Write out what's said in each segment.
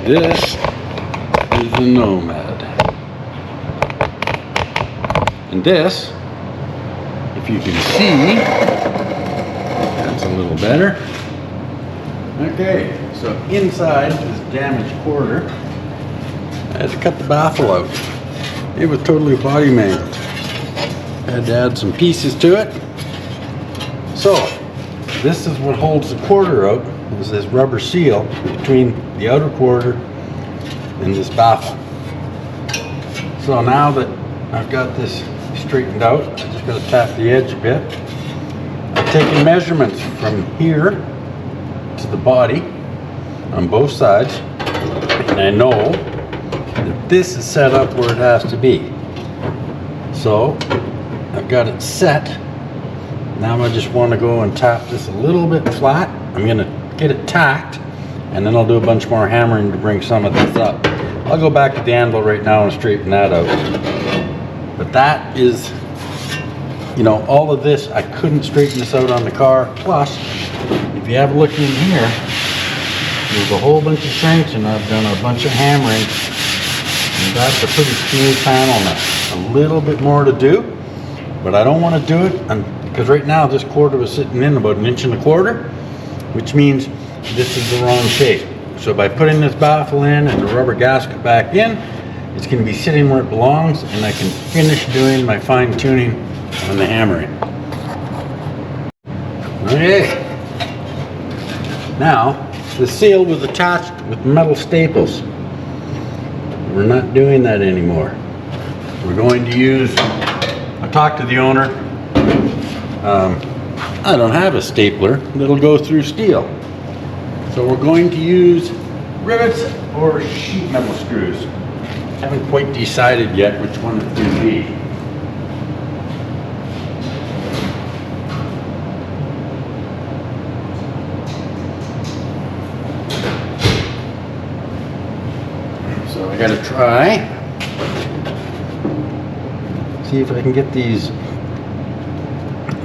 This is the Nomad. And this, if you can see, that's a little better. Okay, so inside this damaged quarter, I had to cut the baffle out. It was totally body mangled. I had to add some pieces to it. So, this is what holds the quarter out, is this rubber seal between the outer quarter and this baffle. So now that I've got this straightened out, I just got to tap the edge a bit. I've taken measurements from here to the body on both sides, and I know that this is set up where it has to be. So I've got it set. Now I just want to go and tap this a little bit flat. I'm going to get it tacked, and then I'll do a bunch more hammering to bring some of this up. I'll go back to the anvil right now and straighten that out. But that is, you know, all of this, I couldn't straighten this out on the car. Plus, if you have a look in here, there's a whole bunch of shanks, and I've done a bunch of hammering. And that's a pretty smooth panel now. A little bit more to do, but I don't want to do it because right now this quarter was sitting in about 1.25 inches, which means this is the wrong shape. So by putting this baffle in and the rubber gasket back in, it's going to be sitting where it belongs, and I can finish doing my fine tuning on the hammering. Okay. Now, the seal was attached with metal staples. We're not doing that anymore. We're going to use, I talked to the owner, I don't have a stapler that'll go through steel. So we're going to use rivets or sheet metal screws. Haven't quite decided yet which one it's going to be. So I gotta try, see if I can get these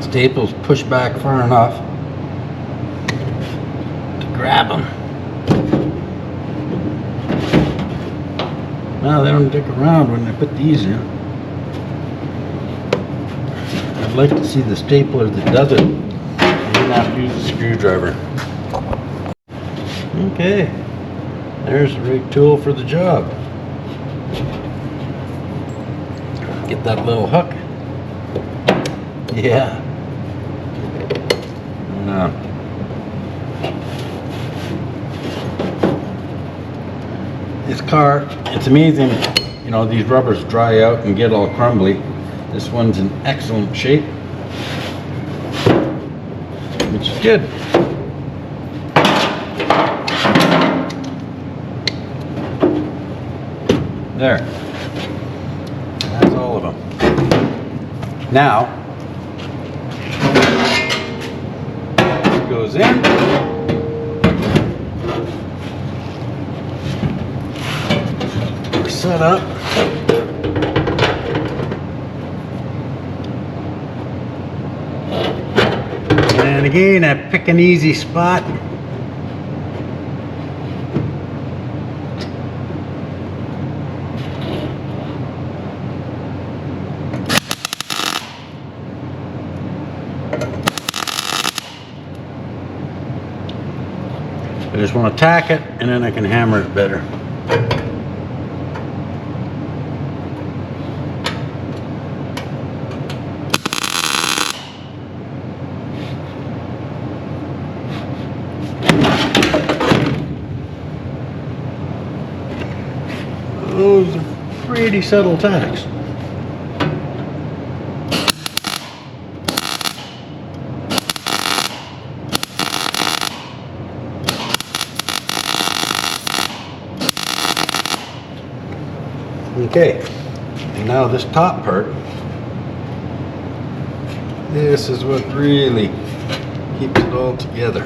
staples pushed back far enough to grab them. Well, they don't stick around when I put these in. I'd like to see the stapler that does it. I'm gonna have to use a screwdriver. Okay, there's the right tool for the job. Get that little hook. Yeah. This car, it's amazing, you know, these rubbers dry out and get all crumbly. This one's in excellent shape, which is good. There. That's all of them. Now, this goes in. Set up. And again, I pick an easy spot. I just want to tack it, and then I can hammer it better. Those are pretty subtle tacks. Okay, and now this top part, this is what really keeps it all together.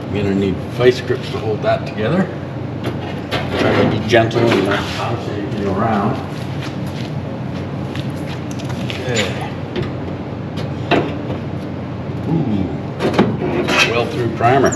I'm going to need vice grips to hold that together. Try to be gentle and not bounce anything around. Okay. Ooh, well through primer.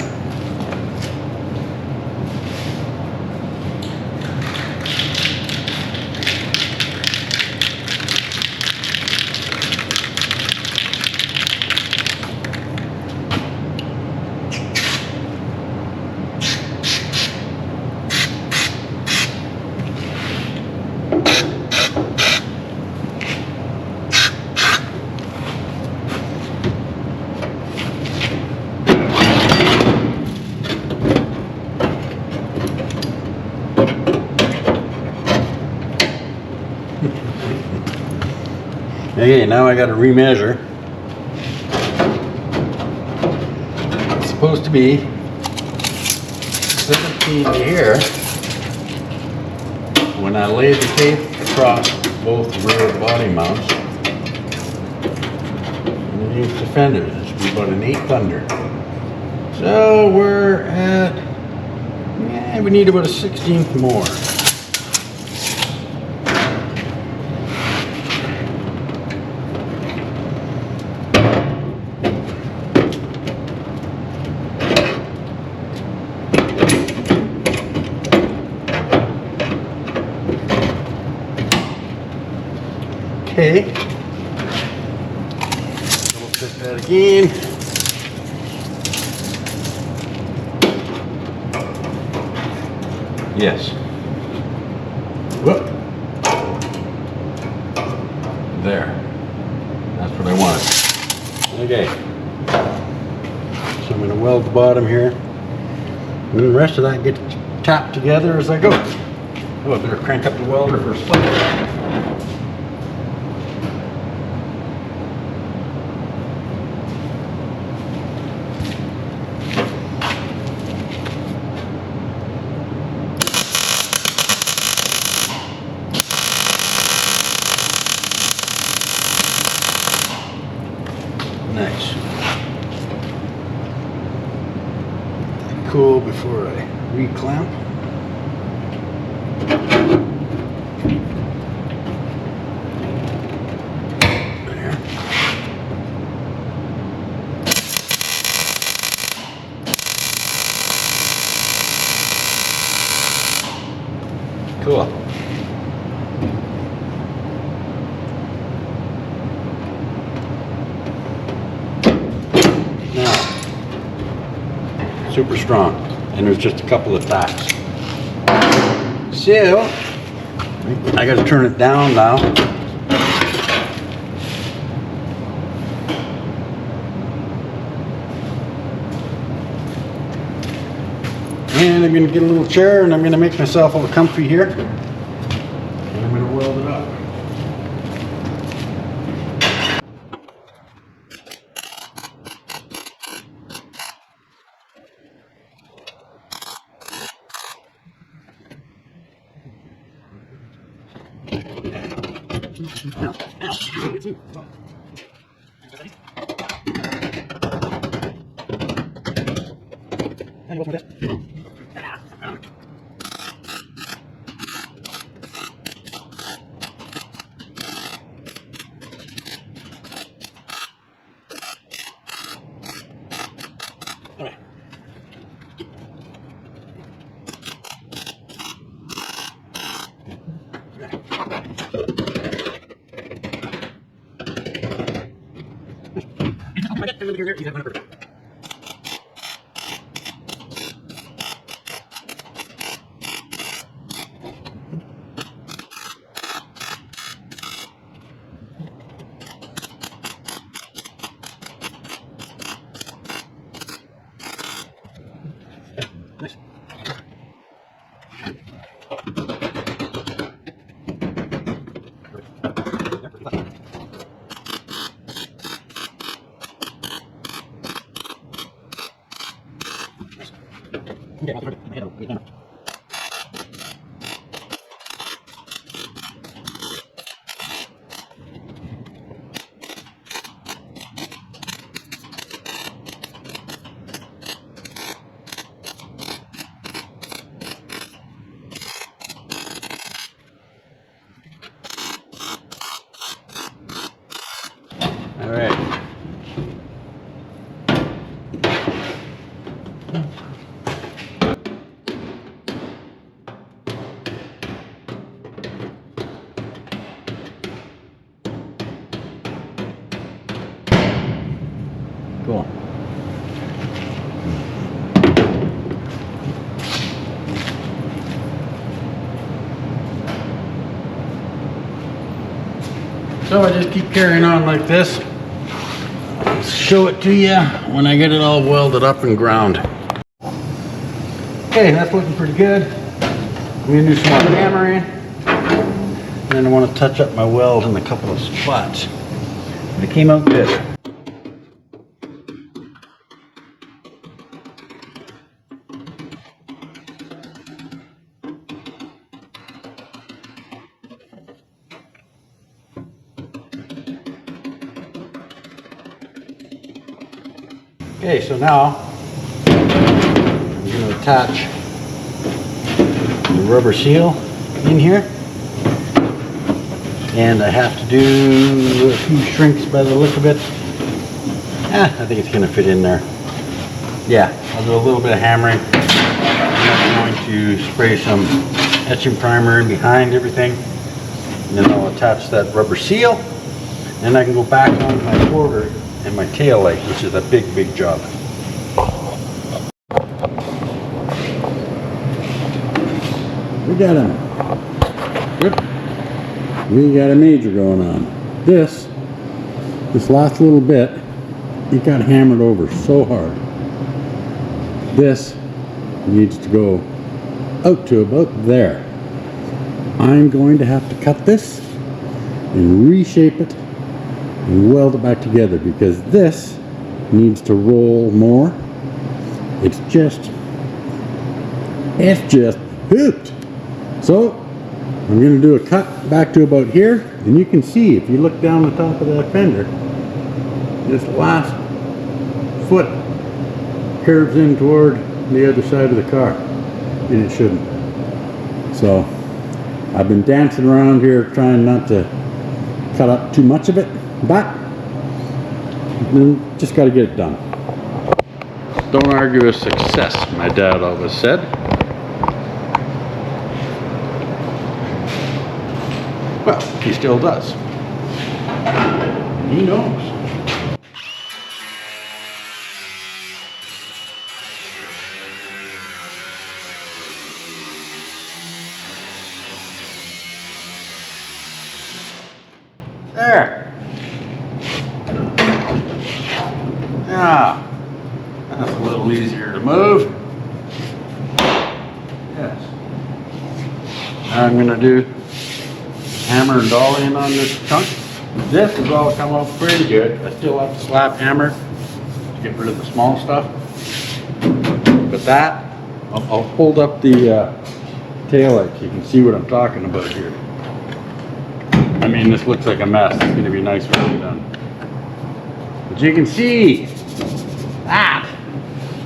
Okay, now I got to remeasure. It's supposed to be 17 here. When I laid the tape across both rear body mounts, underneath the fenders, it should be about an 1/8 under. So we're at, yeah, we need about a 1/16 more. Okay, double check that again. Yes. Whoop. There. That's what I wanted. Okay. So I'm going to weld the bottom here. And the rest of that gets tapped together as I go. Oh, I better crank up the welder for a split. Nice. Cool before I reclamp. There. Cool. Now, super strong, and there's just a couple of tacks. So, I got to turn it down now. And I'm going to get a little chair, and I'm going to make myself a little comfy here. And I'm going to weld it up. Nice. Okay, I'll turn it. My head out. Wait, no. All right. Cool. So I just keep carrying on like this. I'll show it to you when I get it all welded up and ground. Okay, that's looking pretty good. I'm going to do some more hammering. And then I want to touch up my weld in a couple of spots. It came out good. Okay, so now I'm going to attach the rubber seal in here, and I have to do a few shrinks by the look of it. I think it's going to fit in there. Yeah, I'll do a little bit of hammering. I'm going to spray some etching primer in behind everything, and then I'll attach that rubber seal, and I can go back on my quarter and my tail light, which is a big job. We got a major going on. This last little bit, it got hammered over so hard. This needs to go out to about there. I'm going to have to cut this and reshape it and weld it back together, because this needs to roll more. It's just hooped. So I'm going to do a cut back to about here, and you can see if you look down the top of that fender, this last foot curves in toward the other side of the car, and it shouldn't. So I've been dancing around here trying not to cut up too much of it, but just got to get it done. Don't argue with success, my dad always said. Well, he still does. He knows. There. Now, that's a little easier to move. Yes. Now I'm going to do hammer and dolly in on this chunk. This has all come out pretty good. I still have to slap hammer to get rid of the small stuff. But that, I'll hold up the tail light so you can see what I'm talking about here. I mean, this looks like a mess. It's going to be nice when it's done. But you can see that.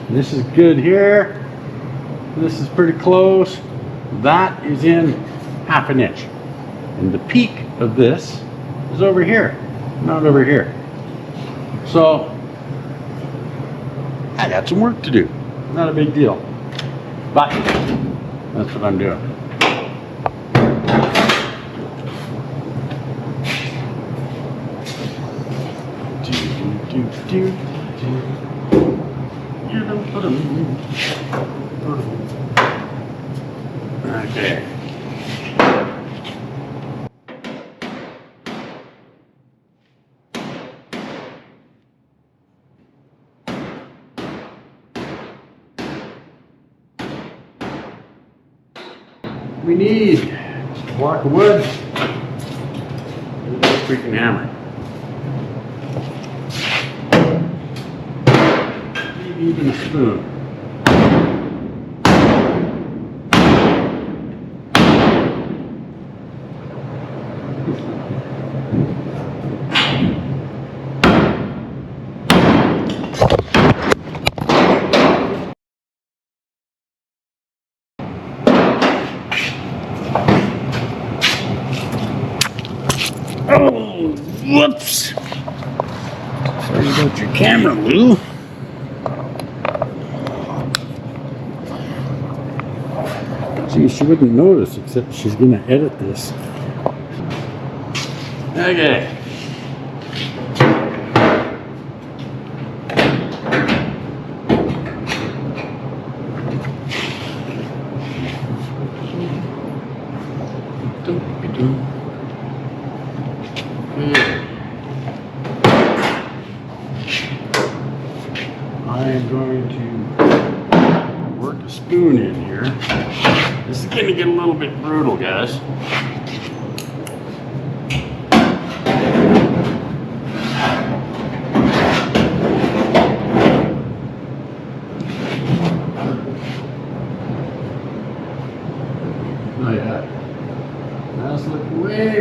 This is good here. This is pretty close. That is in ½ inch. And the peak of this is over here, not over here. So I got some work to do. Not a big deal. But that's what I'm doing. Okay. We need a block of wood and a freaking hammer. Maybe even a spoon. Oh, whoops. Sorry about your camera, Lou. See, she wouldn't notice, except she's going to edit this. Okay. I am going to work a spoon in here. This is going to get a little bit brutal, guys.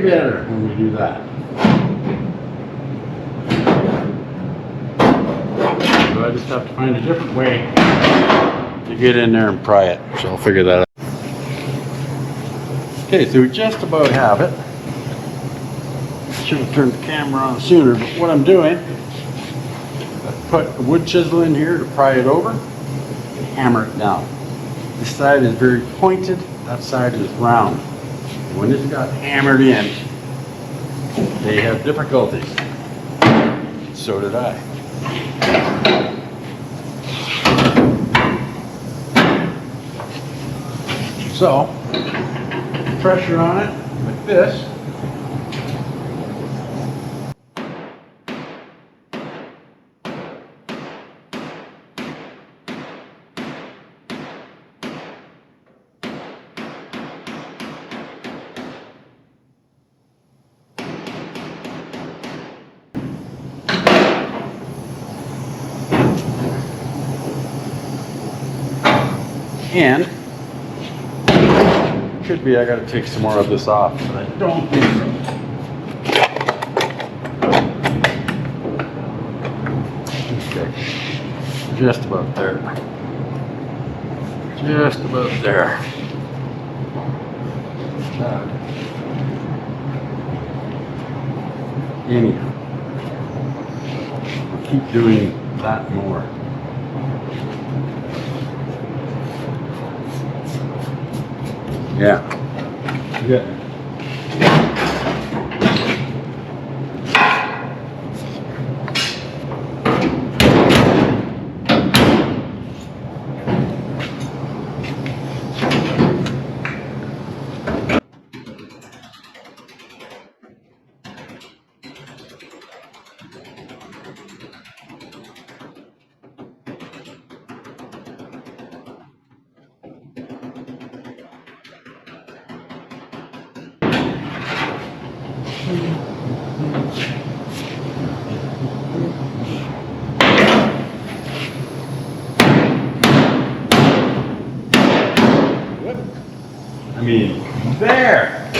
way better when we do that. So I just have to find a different way to get in there and pry it. So I'll figure that out. Okay, so we just about have it. Should have turned the camera on sooner, but what I'm doing, I put a wood chisel in here to pry it over and hammer it down. This side is very pointed, that side is round. When this got hammered in, they have difficulties. So did I. So, pressure on it like this. And could be I gotta take some more of this off, but I don't think so. Okay, just about there. Just about there. Anyhow, I'll keep doing that more. Yeah. Good. I mean, there!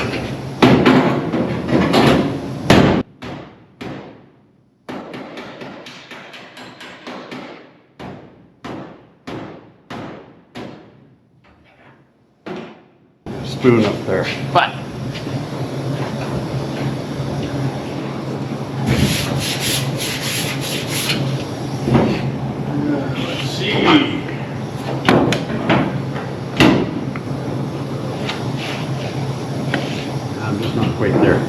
Spoon up there. But let's see. I'm just not quite there.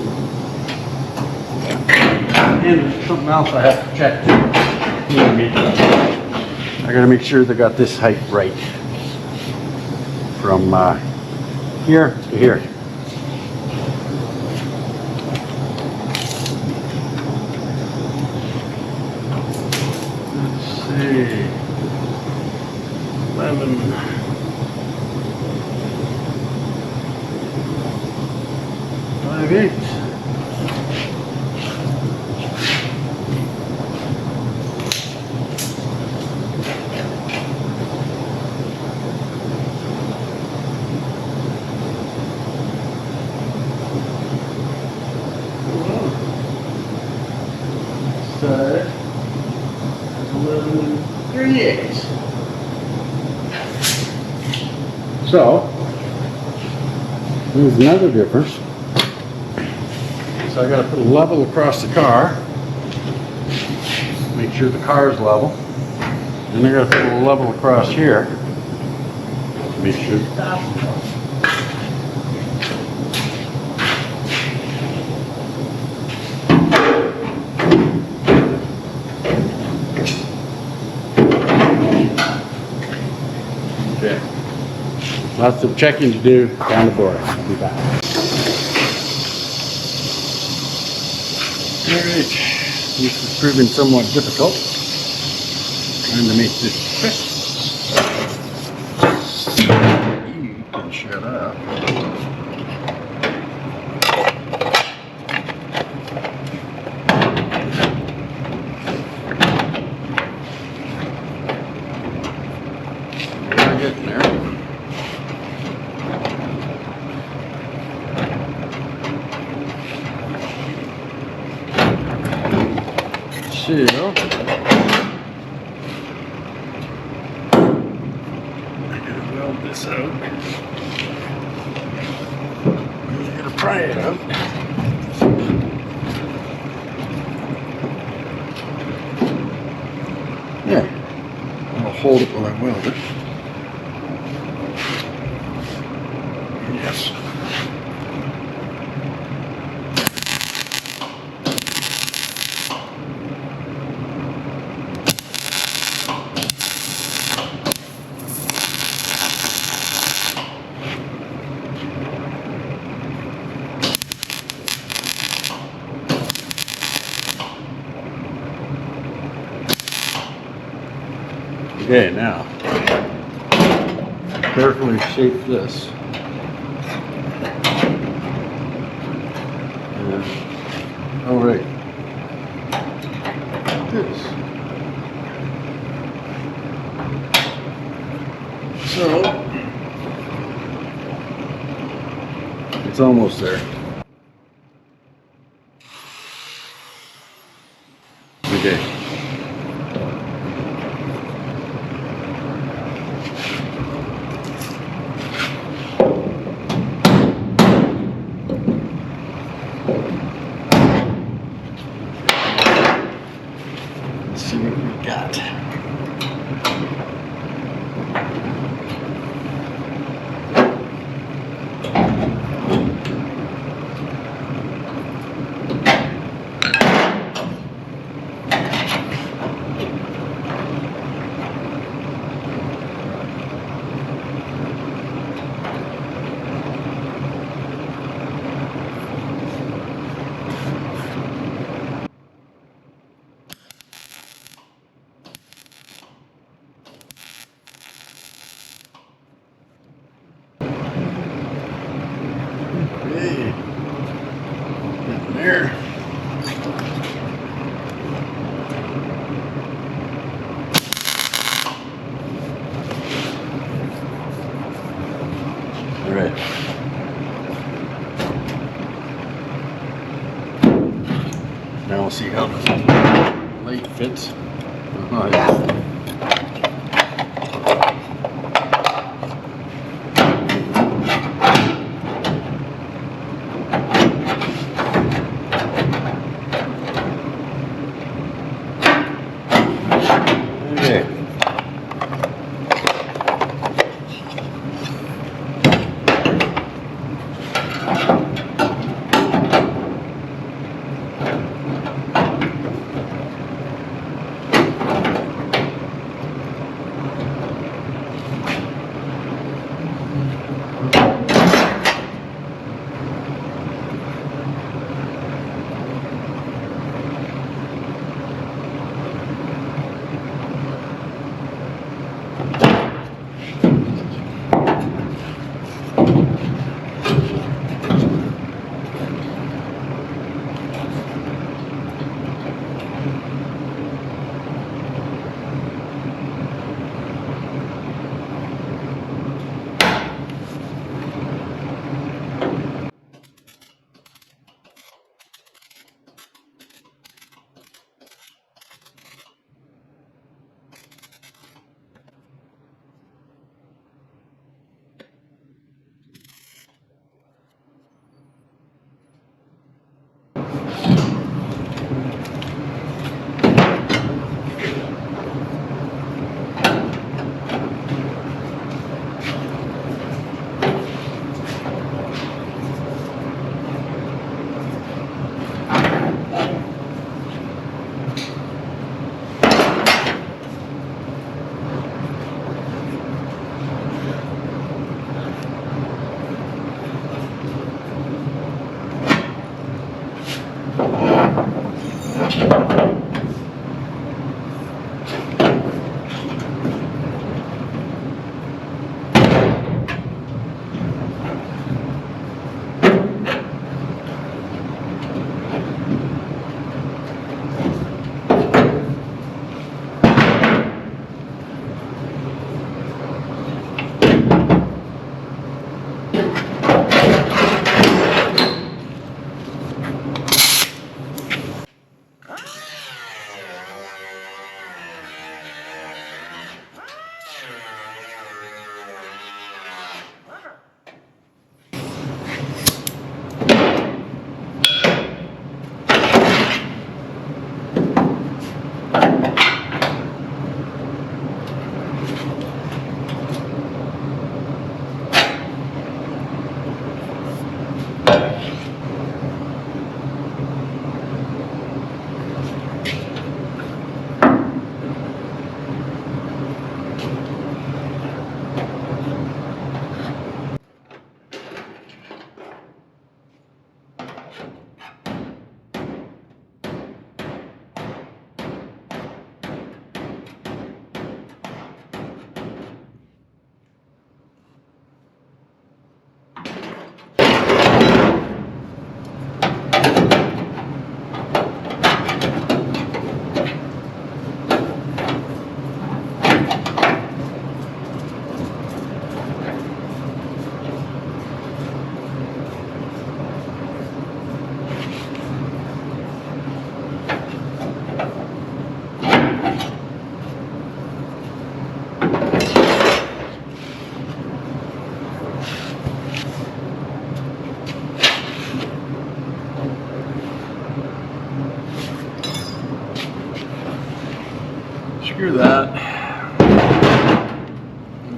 And there's something else I have to check too. I gotta make sure they got this height right. From here to here. Let's see. 11. 5/8. Side 11 3/8. So there's another difference. So I got to put a level across the car, make sure the car is level. Then I got to put a level across here, make sure the top is level. Okay. Lots of checking to do down the board. I'll be back. Alright, this is proving somewhat difficult. Trying to make this fit. You can shut up. We're getting there. seal. I'm gonna weld this out. I'm gonna pry it out. Yeah, I'll hold it while I weld it. Yes. Okay, now carefully shape this. And, all right, this. So it's almost there. Okay. Let's see what we got. Okay. Getting there. All right. Now we'll see how the light fits. Okay.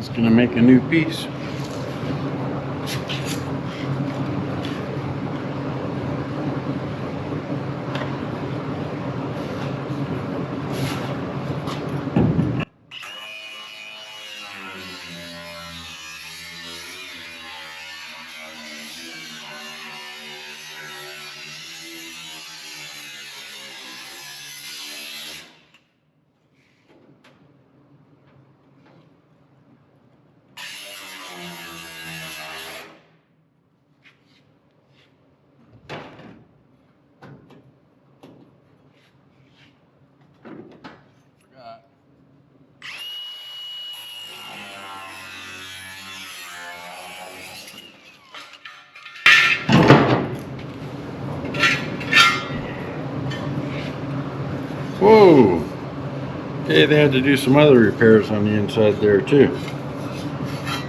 It's gonna make a new piece. Whoa! Okay, they had to do some other repairs on the inside there too.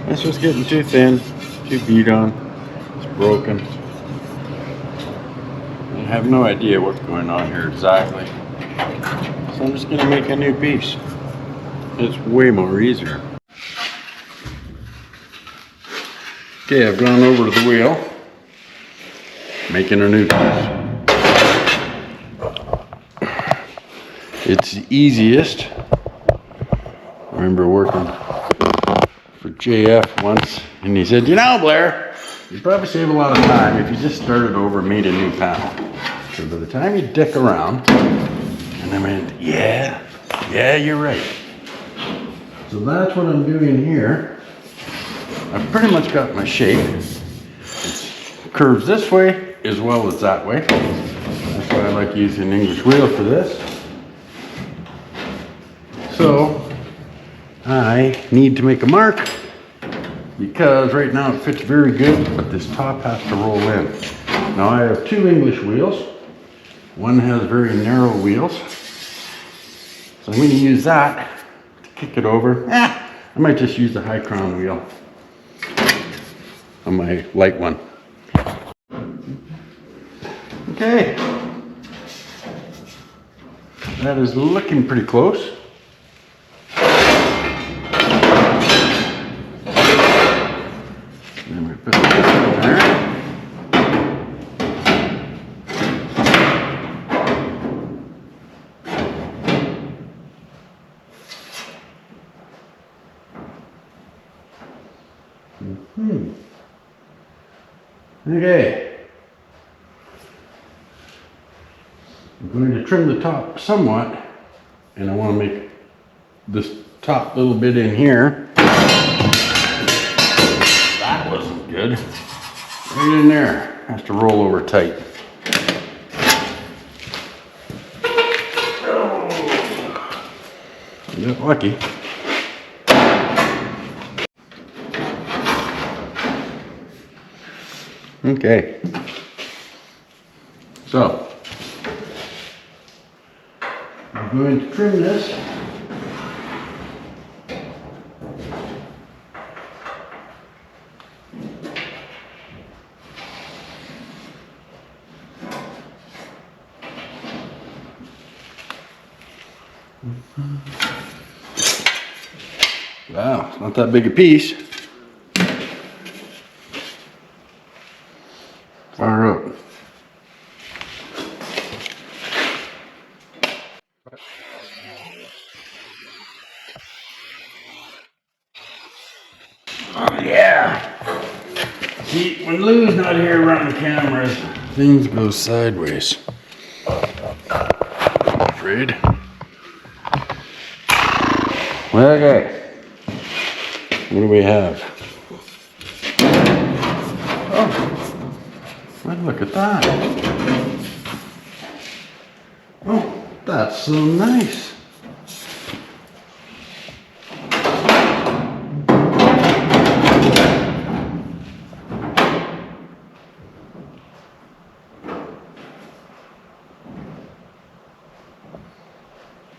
This was getting too thin, too beat on, it's broken. I have no idea what's going on here exactly. So I'm just gonna make a new piece. It's way more easier. Okay, I've gone over to the wheel, making a new piece. It's the easiest. I remember working for JF once, and he said, you know, Blair, you'd probably save a lot of time if you just started over and made a new panel. So by the time you dick around, and I went, yeah, you're right. So that's what I'm doing here. I've pretty much got my shape. It curves this way as well as that way. That's why I like using an English wheel for this. So I need to make a mark because right now it fits very good, but this top has to roll in. Now I have two English wheels. One has very narrow wheels. So I'm going to use that to kick it over. I might just use the high crown wheel on my light one. Okay. That is looking pretty close. Then we put this in there. Okay. I'm going to trim the top somewhat, and I want to make this top little bit in here. That wasn't good. Right in there. Has to roll over tight. You got lucky. Okay. So, I'm going to trim this. Wow, it's not that big a piece. Fire up. Oh yeah. See, when Lou's not here running cameras, things go sideways. I'm afraid. Okay. What do we have? Oh, well, look at that. Oh, that's so nice.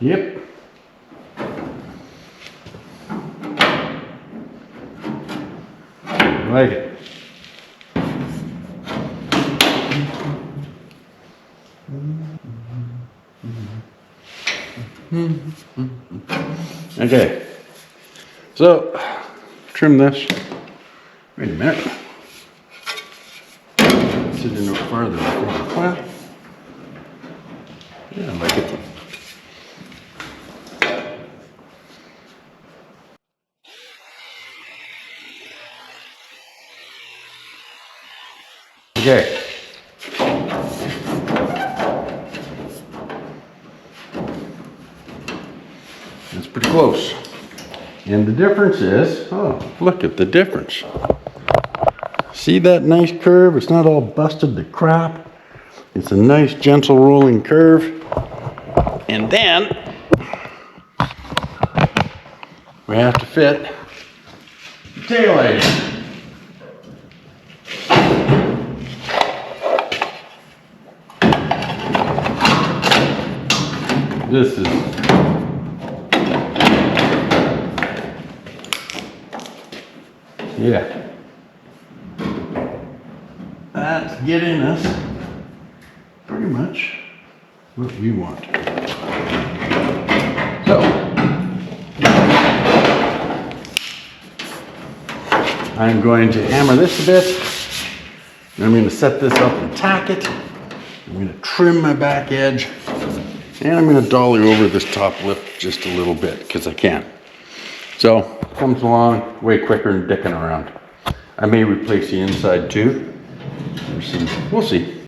Yep. I like it. Okay. So trim this. Wait a minute. Sit in no farther. Well, yeah, I like it. Okay. That's pretty close. And the difference is, oh, look at the difference. See that nice curve? It's not all busted to crap. It's a nice gentle rolling curve. And then we have to fit the tail light. This is that's getting us pretty much what we want. So I'm going to hammer this a bit. I'm going to set this up and tack it. I'm going to trim my back edge. And I'm going to dolly over this top lip just a little bit because I can. So it comes along way quicker than dicking around. I may replace the inside too. We'll see.